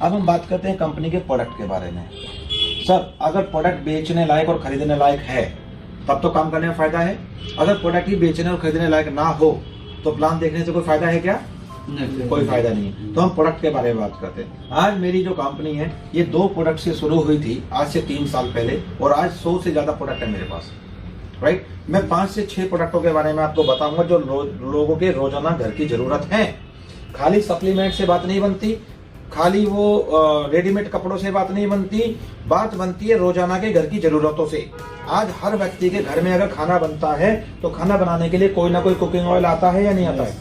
अब हम बात करते हैं कंपनी के प्रोडक्ट के बारे में। सर, अगर प्रोडक्ट बेचने लायक और खरीदने लायक है तब तो काम करने में फायदा है। अगर प्रोडक्ट ही बेचने और खरीदने लायक ना हो तो प्लान देखने से कोई फायदा है क्या? नहीं, कोई फायदा नहीं। तो हम प्रोडक्ट के बारे में बात करते हैं। आज मेरी जो कंपनी है ये 2 प्रोडक्ट से शुरू हुई थी आज से 3 साल पहले, और आज 100 से ज्यादा प्रोडक्ट है मेरे पास। राइट, मैं 5 से 6 प्रोडक्टों के बारे में आपको बताऊंगा जो लोगों के रोजाना घर की जरूरत है। खाली सप्लीमेंट से बात नहीं बनती, खाली वो रेडीमेड कपड़ों से बात नहीं बनती, बात बनती है रोजाना के घर की जरूरतों से। आज हर व्यक्ति के घर में अगर खाना बनता है तो खाना बनाने के लिए कोई ना कोई कुकिंग ऑयल आता है या नहीं आता है?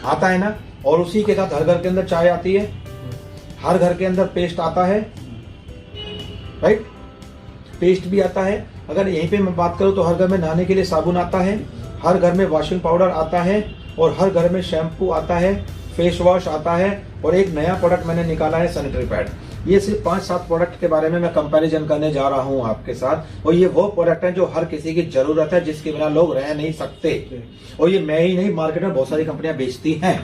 आता है ना। और उसी के साथ हर घर के अंदर चाय आती है, हर घर के अंदर पेस्ट आता है। राइट, पेस्ट भी आता है। अगर यहीं पे मैं बात करूं तो हर घर में नहाने के लिए साबुन आता है, हर घर में वॉशिंग पाउडर आता है, और हर घर में शैम्पू आता है, फेस वॉश आता है, और एक नया प्रोडक्ट मैंने निकाला है सैनिटरी पैड। ये सिर्फ 5-7 प्रोडक्ट के बारे में मैं कंपैरिजन करने जा रहा हूं आपके साथ, और ये वो प्रोडक्ट है जो हर किसी की जरूरत है, जिसके बिना लोग रह नहीं सकते। और ये मैं ही नहीं, मार्केट में बहुत सारी कंपनियां बेचती हैं।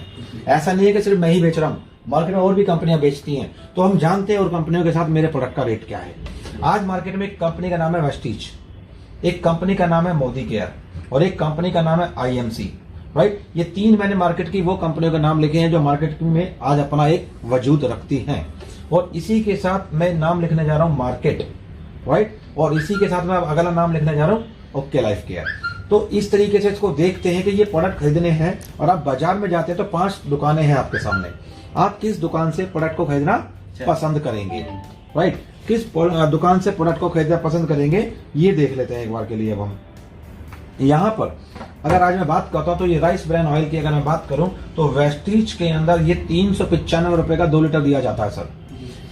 ऐसा नहीं है कि सिर्फ मैं ही बेच रहा हूं, मार्केट में और भी कंपनियां बेचती हैं। तो हम जानते हैं और कंपनियों के साथ मेरे प्रोडक्ट का रेट क्या है। आज मार्केट में एक कंपनी का नाम है वेस्टीज, एक कंपनी का नाम है मोदी केयर, और एक कंपनी का नाम है IMC। राइट, ये 3 मैंने मार्केट की वो कंपनियों के नाम लिखे हैं जो मार्केट में आज अपना एक वजूद रखती हैं। और इसी के साथ मैं नाम लिखने जा रहा हूं मार्केट। राइट, और इसी के साथ मैं अगला नाम लिखने जा रहा हूं ओके लाइफ केयर। तो इस तरीके से इसको देखते हैं कि ये प्रोडक्ट खरीदने हैं, और आप बाजार में जाते हैं तो 5 दुकानें हैं आपके सामने। आप किस दुकान से प्रोडक्ट को खरीदना पसंद करेंगे? राइट, किस दुकान से प्रोडक्ट को खरीदना पसंद करेंगे ये देख लेते हैं एक बार के लिए। अब हम यहाँ पर अगर आज मैं बात करता हूँ तो ये राइस ब्रांड ऑयल की अगर मैं बात करूं तो वेस्टीज के अंदर ये 395 रुपए का 2 लीटर दिया जाता है सर।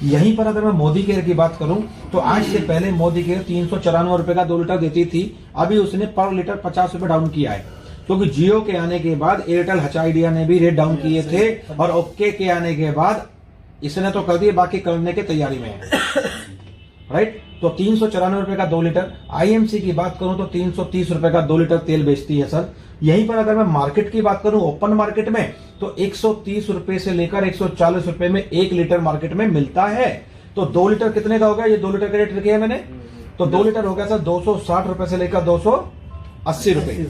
यहीं पर अगर मैं मोदी केयर की बात करूं तो आज से पहले मोदी केयर 394 रुपए का 2 लीटर देती थी। अभी उसने पर लीटर 50 रुपए डाउन किया है, क्योंकि जियो के आने के बाद एयरटेल हच आइडिया ने भी रेट डाउन किए थे, और ओके के आने के बाद इसने तो कर दिए, बाकी करने की तैयारी में है। राइट, तो 394 रुपए का 2 लीटर। IMC की बात करूं तो 330 रुपए का 2 लीटर तेल बेचती है सर। यहीं पर अगर मैं मार्केट की बात करूं ओपन मार्केट में तो 130 रुपए से लेकर 140 रुपए में 1 लीटर मार्केट में मिलता है। तो 2 लीटर कितने का होगा? ये 2 लीटर का रेट लिखा है मैंने, तो 2 लीटर हो गया सर 260 रुपए से लेकर 280 रुपए।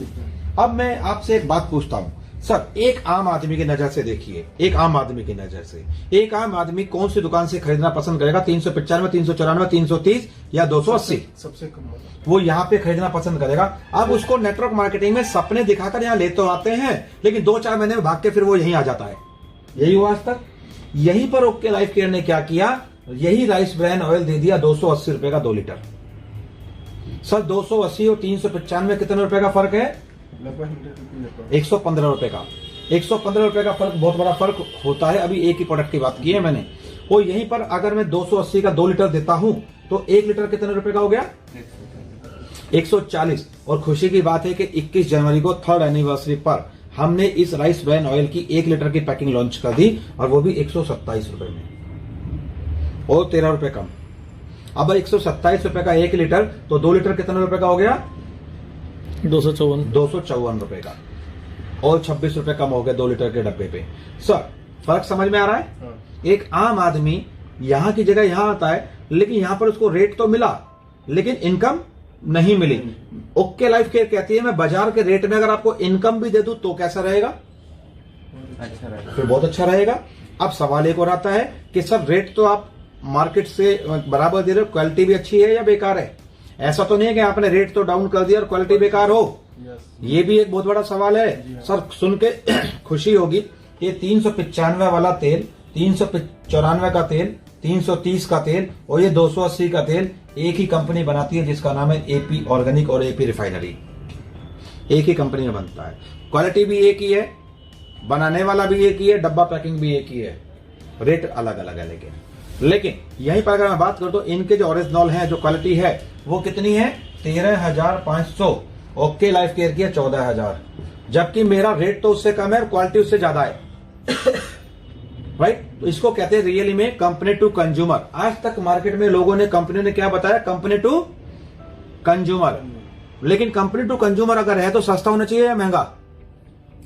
अब मैं आपसे एक बात पूछता हूं सर, एक आम आदमी की नजर से देखिए, एक आम आदमी की नजर से एक आम आदमी कौन सी दुकान से खरीदना पसंद करेगा? 395, 394, 330 या 280? सबसे कम वो यहाँ पे खरीदना पसंद करेगा। अब उसको नेटवर्क मार्केटिंग में सपने दिखाकर यहाँ ले तो आते हैं, लेकिन 2-4 महीने में भाग के फिर वो यहीं आ जाता है। यही हुआ आज तक। यहीं पर ओके लाइफ केयर ने क्या किया, यही राइस ब्रांड ऑयल दे दिया 280 रुपए का 2 लीटर। सर 280 और 395 में कितने रुपए का फर्क है? 115 रुपए का। 115 रुपए का फर्क बहुत बड़ा फर्क होता है। अभी एक ही प्रोडक्ट की बात की है मैंने। और यहीं पर अगर मैं 280 का 2 लीटर देता हूं तो 1 लीटर कितने रुपए का हो गया? 140। और खुशी की बात है कि 21 जनवरी को 3rd एनिवर्सरी पर हमने इस राइस ब्रांड ऑयल की 1 लीटर की पैकिंग लॉन्च कर दी, और वो भी 127 रुपए में, और 13 रुपए कम। अब 127 रुपए का 1 लीटर, तो 2 लीटर कितने रुपए का हो गया? 254 रुपए का, और 26 रुपए कम हो गया 2 लीटर के डब्बे पे। सर फर्क समझ में आ रहा है? एक आम आदमी यहां की जगह यहां आता है, लेकिन यहां पर उसको रेट तो मिला लेकिन इनकम नहीं मिली। ओके लाइफ केयर कहती है मैं बाजार के रेट में अगर आपको इनकम भी दे दूं तो कैसा रहेगा? अच्छा रहेगा, फिर बहुत अच्छा रहेगा। अब सवाल एक और आता है कि सर रेट तो आप मार्केट से बराबर दे रहे हो, क्वालिटी भी अच्छी है या बेकार है? ऐसा तो नहीं है कि आपने रेट तो डाउन कर दिया और क्वालिटी बेकार हो। ये भी एक बहुत बड़ा सवाल है। सर सुन के खुशी होगी कि 395 वाला तेल, 394 का तेल, 330 का तेल और ये 280 का तेल एक ही कंपनी बनाती है, जिसका नाम है AP ऑर्गेनिक और AP रिफाइनरी। एक ही कंपनी में बनता है, क्वालिटी भी एक ही है, बनाने वाला भी एक ही है, डब्बा पैकिंग भी एक ही है, रेट अलग अलग है। लेकिन यहीं पर अगर मैं बात करूं तो इनके जो ओरिजिनल है, जो क्वालिटी है वो कितनी है? 13,500। ओके लाइफ केयर की है 14,000, जबकि मेरा रेट तो उससे कम है और क्वालिटी उससे ज्यादा है। राइट, तो इसको कहते हैं रियली में कंपनी टू कंज्यूमर। आज तक मार्केट में लोगों ने, कंपनी ने क्या बताया? Company to consumer. लेकिन कंपनी टू कंज्यूमर अगर है तो सस्ता होना चाहिए या महंगा?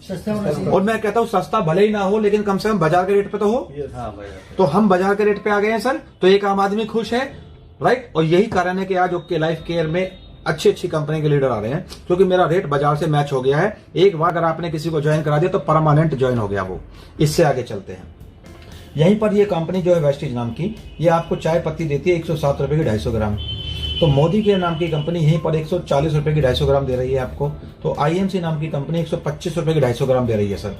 सस्ता होना चाहिए। और मैं कहता हूँ सस्ता भले ही ना हो, लेकिन कम से कम बाजार के रेट पे तो हो। हाँ भाई। तो हम बाजार के रेट पे आ गए हैं सर, तो एक आम आदमी खुश है, राइट। और यही कारण है कि आज ओके लाइफ केयर में अच्छी अच्छी कंपनी के लीडर आ रहे हैं, क्योंकि मेरा रेट बाजार से मैच हो गया है। एक बार अगर आपने किसी को ज्वाइन करा दिया तो परमानेंट ज्वाइन हो गया वो। इससे आगे चलते हैं। यहीं पर ये कंपनी जो है वेस्टीज नाम की, ये आपको चाय पत्ती देती है 107 रुपए की 250 ग्राम। तो मोदी के नाम की कंपनी यहीं पर 140 रुपए की 250 ग्राम दे रही है आपको। तो आईएमसी नाम की कंपनी 125 रुपए की 250 ग्राम दे रही है सर।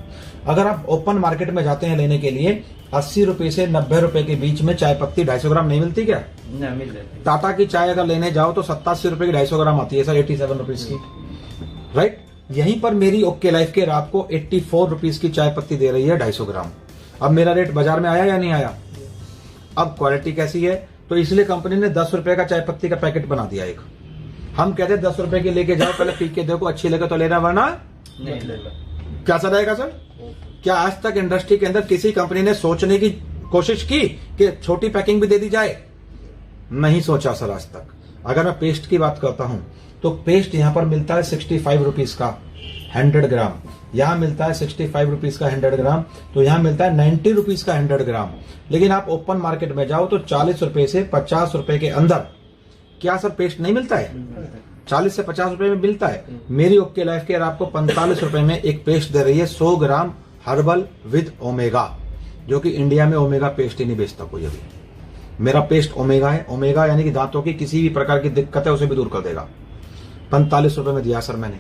अगर आप ओपन मार्केट में जाते हैं लेने के लिए, 80 रुपए से 90 रुपए के बीच में चाय पत्ती 250 ग्राम नहीं मिलती क्या? ना मिल जाती। टाटा की चाय अगर लेने जाओ तो 87 रुपए की 250 ग्राम आती है सर, 87 रुपीज की, राइट। यहीं पर मेरी ओके लाइफ केयर आपको 84 रुपीज की चाय पत्ती दे रही है 250 ग्राम। अब मेरा रेट बाजार में आया या नहीं आया? अब क्वालिटी कैसी है? तो इसलिए कंपनी ने 10 रुपए का चाय पत्ती का पैकेट बना दिया एक। हम कहते हैं 10 रुपए की लेके जाओ, पहले पी के देखो, अच्छी लगे तो लेना, वरना नहीं लेगा। कैसा रहेगा सर? क्या आज तक इंडस्ट्री के अंदर किसी कंपनी ने सोचने की कोशिश की कि छोटी पैकिंग भी दे दी जाए? नहीं सोचा सर आज तक। अगर मैं पेस्ट की बात करता हूं तो पेस्ट यहां पर मिलता है 65 रुपीज का 100 ग्राम, यहां मिलता है 65 रुपीज का 100 ग्राम, तो यहां मिलता है 90 रुपीज का 100 ग्राम। लेकिन आप ओपन मार्केट में जाओ तो 40 रुपए से 50 रुपए के अंदर क्या सर पेस्ट नहीं मिलता है? 40 से 50 रुपए में मिलता है। मेरी ओके लाइफ केयर आपको 45 रुपए में एक पेस्ट दे रही है 100 ग्राम हर्बल विद ओमेगा, जो कि इंडिया में ओमेगा पेस्ट ही नहीं बेचता कोई अभी। मेरा पेस्ट ओमेगा है। ओमेगा यानी कि दांतों की किसी भी प्रकार की दिक्कत है उसे भी दूर कर देगा। 45 रुपए में दिया सर मैंने,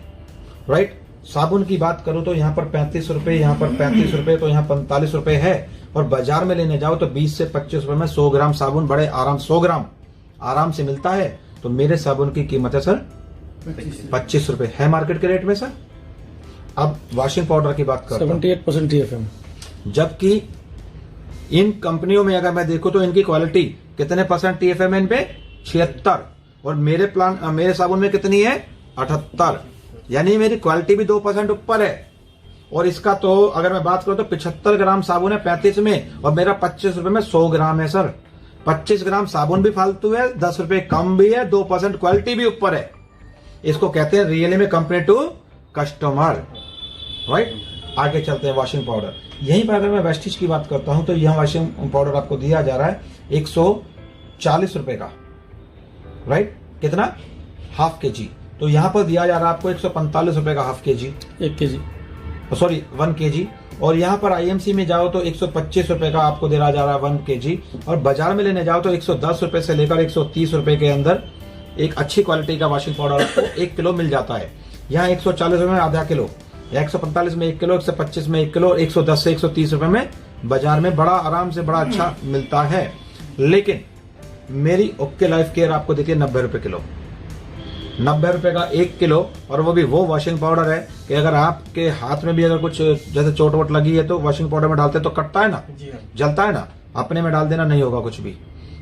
राइट। साबुन की बात करूं तो यहाँ पर 35 रुपए, यहाँ पर 35 रुपए, तो यहाँ 45 रुपए है। और बाजार में लेने जाओ तो 20 से 25 रुपए में 100 ग्राम साबुन बड़े आराम 100 ग्राम आराम से मिलता है। तो मेरे साबुन की कीमत है सर 25 रुपए, है मार्केट के रेट में सर। अब वॉशिंग पाउडर की बात करते हैं, 78% TFM। जबकि इन कंपनियों में अगर मैं देखूं तो इनकी क्वालिटी कितने % TFM है इन पे? 76। और मेरे साबुन में कितनी है? 78। यानी मेरी क्वालिटी भी 2% ऊपर है। और इसका तो अगर मैं बात करूं तो 75 ग्राम साबुन है 35 में, और मेरा 25 रुपए में 100 ग्राम है सर। 25 ग्राम साबुन भी फालतू है, 10 रुपए कम भी है, 2% क्वालिटी भी ऊपर है। इसको कहते हैं रियली में कंपनी टू कस्टमर, राइट। आगे चलते हैं वॉशिंग पाउडर। यहीं पर अगर मैं वेस्टीज की बात करता हूं तो यहां वॉशिंग पाउडर आपको दिया जा रहा है 140 रुपए का, राइट। कितना? हाफ के जी। तो यहां पर दिया जा रहा है आपको 145 रुपए का हाफ के जी, 1 kg, सॉरी 1 kg। और यहां पर आईएमसी में जाओ तो 125 रुपए का आपको दिया जा रहा है 1 kg। और बाजार में लेने जाओ तो 110 रुपए से लेकर 130 रुपए के अंदर एक अच्छी क्वालिटी का वॉशिंग पाउडर आपको 1 किलो मिल जाता है। यहाँ 140 रुपए में आधा किलो, या 145 में 1 किलो, 125 में 1 किलो, 110 से 130 रुपए में बाजार में बड़ा आराम से बड़ा अच्छा मिलता है। लेकिन मेरी ओके लाइफ केयर आपको देती है 90 रुपए किलो, 90 रुपए का 1 किलो। और वो भी वो वॉशिंग पाउडर है कि अगर आपके हाथ में भी अगर कुछ जैसे चोट वोट लगी है तो वॉशिंग पाउडर में डालते तो कटता है ना, जलता है ना, अपने में डाल देना नहीं होगा कुछ भी।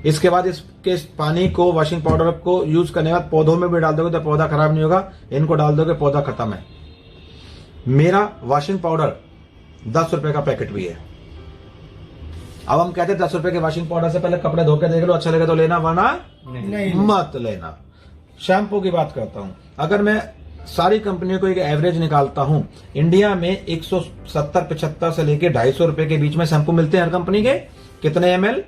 इसके बाद इसके पानी को, वॉशिंग पाउडर को यूज करने के बाद पौधों में भी डाल दोगे तो पौधा खराब नहीं होगा, इनको डाल दोगे पौधा खत्म है। मेरा वॉशिंग पाउडर 10 रुपए का पैकेट भी है। अब हम कहते हैं 10 रुपए के वॉशिंग पाउडर से पहले कपड़े धो के देख लो, अच्छा लगे तो लेना, वरना नहीं। मत लेना। शैम्पू की बात करता हूं, अगर मैं सारी कंपनियों को एक एवरेज निकालता हूं, इंडिया में 170-75 से लेके 250 रुपए के बीच में शैम्पू मिलते हैं हर कंपनी के। कितने ml?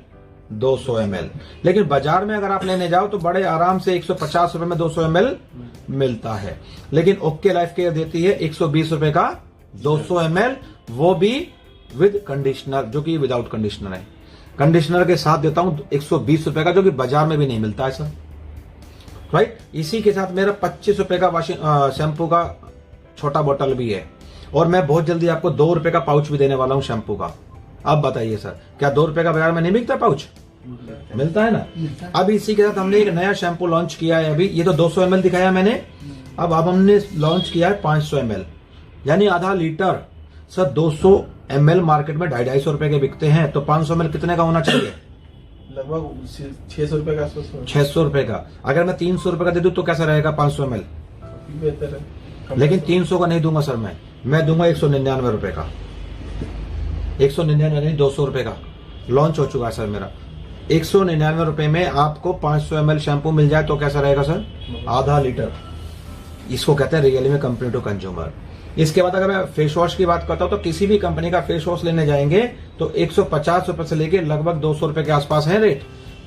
200 ml। लेकिन बाजार में अगर आप लेने जाओ तो बड़े आराम से 150 रुपए में 200 ml मिलता है। लेकिन ओके लाइफ केयर देती है 120 रुपए का 200 ml, वो भी विद कंडीशनर, जो कि विदाउट कंडीशनर है। कंडीशनर के साथ देता हूं 120 रुपए का, जो कि बाजार में भी नहीं मिलता है सर, राइट। इसी के साथ मेरा 25 रुपए का शैम्पू का छोटा बोतल भी है। और मैं बहुत जल्दी आपको 2 रुपए का पाउच भी देने वाला हूं शैम्पू का। अब बताइए सर, क्या 2 रुपए का बाजार में नहीं बिकता पाउच? मिलता है ना। अब इसी के साथ हमने एक नया शैम्पू लॉन्च किया है अभी। ये तो 200 ml दिखाया मैंने, अब हमने लॉन्च किया है 500 ml, यानी आधा लीटर। सर 200 ml मार्केट में 250 रुपए के बिकते हैं, तो 500 ml कितने का होना चाहिए? लगभग 600 रुपए का आसपास। 600 रुपए का। अगर मैं 300 रुपए का दे दूं तो कैसा रहेगा 500 ml? बेहतर है। लेकिन 300 का नहीं दूंगा सर, मैं दूंगा 199 रुपए का। 199 नहीं, 200 रुपए का लॉन्च हो चुका है सर मेरा। 199 रुपए में आपको 500 ml शैम्पू मिल जाए तो कैसा रहेगा सर? आधा लीटर। इसको कहते हैं रियली में कंपनी टू कंज्यूमर। इसके बाद अगर मैं फेस वॉश की बात करता हूं तो किसी भी कंपनी का फेस वॉश लेने जाएंगे तो 150 रुपए से लेके लगभग 200 रुपए के आसपास है रेट।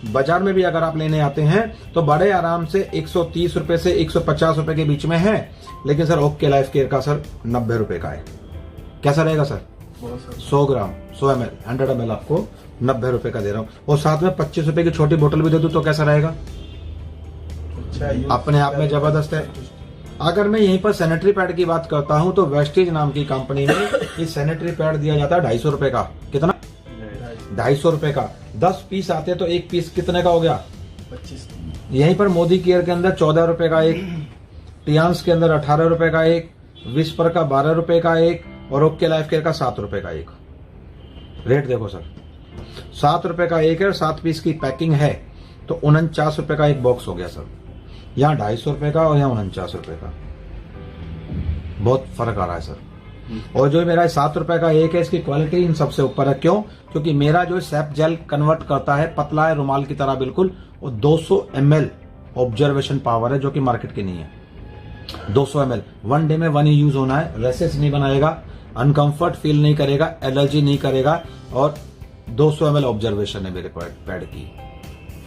बाजार में भी अगर आप लेने आते हैं तो बड़े आराम से 130 रुपए से 150 रुपए के बीच में है। लेकिन सर ओके लाइफ केयर का सर 90 रुपए का है। कैसा रहेगा सर? 100 ग्राम 100 ml 100 ml आपको 90 रुपए का दे रहा हूँ, और साथ में 25 रुपए की छोटी बोतल भी दे दूं तो कैसा रहेगा? अपने आप में जबरदस्त है। अगर मैं यहीं पर सैनिटरी पैड की बात करता हूं तो वेस्टीज नाम की कंपनी में ये सैनिटरी पैड दिया जाता है 250 रुपए का। कितना? 250 रुपए का। 10 पीस आते तो एक पीस कितने का हो गया? 25। यहीं पर मोदी केयर के अंदर 14 रुपए का एक, टियान्स के अंदर 18 रुपए का एक, विस्पर का 12 रुपए का एक, और ओके लाइफ केयर का 7 रुपए का एक। रेट देखो सर, 7 रुपए का एक है और 7 पीस की पैकिंग है तो 49 रुपए का एक बॉक्स हो गया सर। यहाँ 250 रुपए का और यहाँ 49 रुपए का, बहुत फर्क आ रहा है सर। और जो मेरा 7 रुपए का एक है इसकी क्वालिटी इन सबसे ऊपर है। क्यों? क्योंकि मेरा जो सैप जेल कन्वर्ट करता है, पतला है रुमाल की तरह बिल्कुल, और 200 ml ऑब्जर्वेशन पावर है जो कि मार्केट की नहीं है। 200 ml 1 डे में 1 ही यूज होना है। रेसेस नहीं बनाएगा, अनकंफर्ट फील नहीं करेगा, एलर्जी नहीं करेगा, और 200 ml ऑब्जर्वेशन है मेरे पैड की,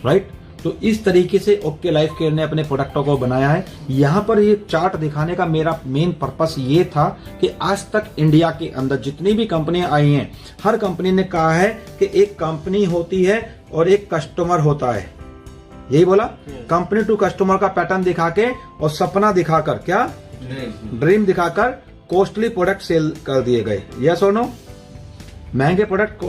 राइट। तो इस तरीके से ओके लाइफ केयर ने अपने प्रोडक्टों को बनाया है। यहां पर ये चार्ट दिखाने का मेरा मेन पर्पस ये था कि आज तक इंडिया के अंदर जितनी भी कंपनियां आई हैं, हर कंपनी ने कहा है कि एक कंपनी होती है और एक कस्टमर होता है। यही बोला, कंपनी टू कस्टमर का पैटर्न दिखा के और सपना दिखाकर, क्या ड्रीम दिखाकर कॉस्टली प्रोडक्ट सेल कर दिए गए। यस और नो? महंगे प्रोडक्ट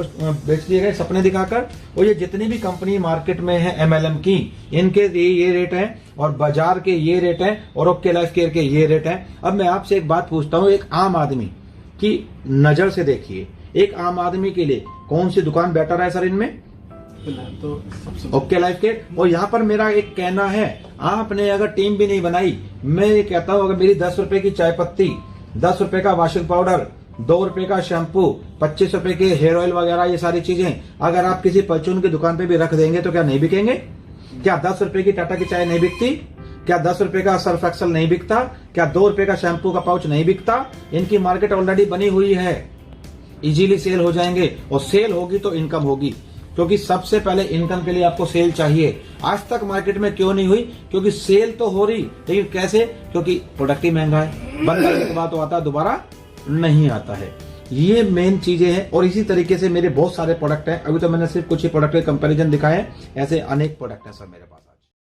बेच दिए गए सपने दिखाकर। और ये जितनी भी कंपनी मार्केट में है MLM की, इनके ये रेट है, और बाजार के ये रेट है, और ओके लाइफ केयर के ये रेट है। अब मैं आपसे एक बात पूछता हूँ, एक आम आदमी की नजर से देखिए, एक आम आदमी के लिए कौन सी दुकान बेटर है सर इनमें? तो ओके लाइफ केयर। और यहाँ पर मेरा एक कहना है, आपने अगर टीम भी नहीं बनाई, मैं ये कहता हूँ अगर मेरी 10 रुपए की चाय पत्ती, 10 रुपए का वॉशिंग पाउडर, 2 रुपए का शैम्पू, 25 रुपए के हेयर ऑयल वगैरह, ये सारी चीजें अगर आप किसी परचून की दुकान पे भी रख देंगे तो क्या नहीं बिकेंगे? क्या 10 रुपए की टाटा की चाय नहीं बिकती? क्या 10 रुपए का सर्फ एक्सल नहीं बिकता? क्या 2 रुपए का शैम्पू का पाउच नहीं बिकता? इनकी मार्केट ऑलरेडी बनी हुई है, इजीली सेल हो जाएंगे, और सेल होगी तो इनकम होगी, क्योंकि सबसे पहले इनकम के लिए आपको सेल चाहिए। आज तक मार्केट में क्यों नहीं हुई? क्योंकि सेल तो हो रही, लेकिन कैसे? क्योंकि प्रोडक्ट ही महंगा है, बंद करने के बाद तो आता दोबारा नहीं आता है। ये मेन चीजें हैं। और इसी तरीके से मेरे बहुत सारे प्रोडक्ट हैं। अभी तो मैंने सिर्फ कुछ ही प्रोडक्ट के कंपैरिजन दिखाए हैं, ऐसे अनेक प्रोडक्ट हैं सर मेरे पास।